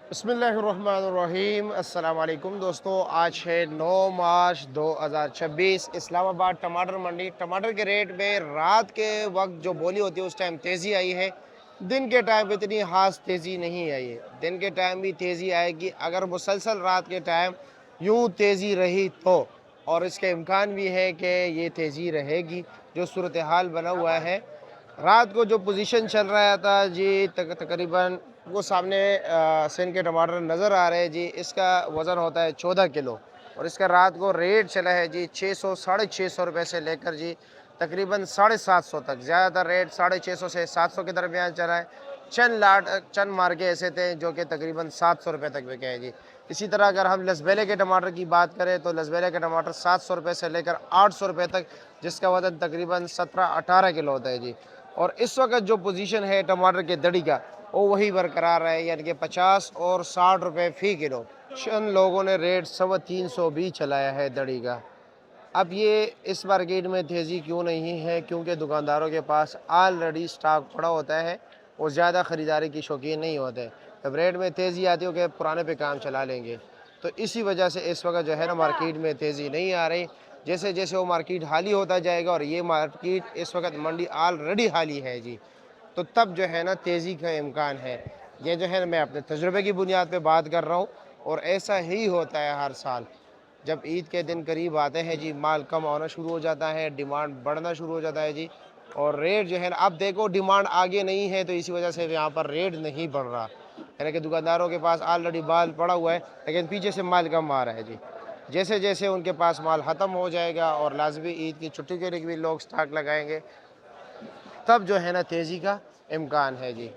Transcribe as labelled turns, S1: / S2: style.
S1: बिस्मिल्लाहिर्रहमानिर्रहीम। अस्सलाम वालेकुम दोस्तों, आज है 9 मार्च 2026। इस्लामाबाद टमाटर मंडी। टमाटर के रेट में रात के वक्त जो बोली होती है उस टाइम तेज़ी आई है। दिन के टाइम इतनी खास तेज़ी नहीं आई है। दिन के टाइम भी तेज़ी आएगी अगर मुसलसल रात के टाइम यूँ तेज़ी रही तो, और इसके इम्कान भी है कि ये तेज़ी रहेगी। जो सूरत हाल बना हुआ है, रात को जो पोजीशन चल रहा था जी, तकरीबन वो सामने सिंध के टमाटर नज़र आ रहे हैं जी। इसका वज़न होता है 14 किलो, और इसका रात को रेट चला है जी 600 साढ़े 600 रुपये से लेकर जी तकरीबन 750 तक। ज़्यादातर रेट 650 से 700 के दरमियान चला है। चंद मार्के ऐसे थे जो कि तकरीबन 700 रुपये तक बिके हैं जी। इसी तरह अगर हम लसबेले के टमाटर की बात करें तो लसबेले के टमाटर 700 रुपये से लेकर 800 रुपये तक, जिसका वज़न तकरीबन 17-18 किलो होता है जी। और इस वक्त जो पोजीशन है टमाटर के दड़ी का, वो वही बरकरार है, यानी कि 50 और 60 रुपये फ़ी किलो। चंद लोगों ने रेट 350 भी चलाया है दड़ी का। अब ये इस मार्केट में तेज़ी क्यों नहीं है? क्योंकि दुकानदारों के पास ऑलरेडी स्टॉक पड़ा होता है, वो ज़्यादा ख़रीदारी की शौकीन नहीं होते। जब रेट में तेज़ी आती हो कि पुराने पे काम चला लेंगे, तो इसी वजह से इस वक्त जो है ना मार्केट में तेज़ी नहीं आ रही। जैसे जैसे वो मार्केट खाली होता जाएगा, और ये मार्केट इस वक्त मंडी ऑलरेडी खाली है जी, तो तब जो है ना तेज़ी का इम्कान है। ये जो है ना मैं अपने तजुर्बे की बुनियाद पे बात कर रहा हूँ, और ऐसा ही होता है हर साल। जब ईद के दिन करीब आते हैं जी, माल कम होना शुरू हो जाता है, डिमांड बढ़ना शुरू हो जाता है जी। और रेट जो है ना, अब देखो डिमांड आगे नहीं है तो इसी वजह से यहाँ पर रेट नहीं बढ़ रहा, यानी कि दुकानदारों के पास ऑलरेडी माल पड़ा हुआ है, लेकिन पीछे से माल कम आ रहा है जी। जैसे जैसे उनके पास माल ख़त्म हो जाएगा और लाजमी ईद की छुट्टी के लिए भी लोग स्टॉक लगाएंगे, तब जो है ना तेज़ी का इम्कान है जी।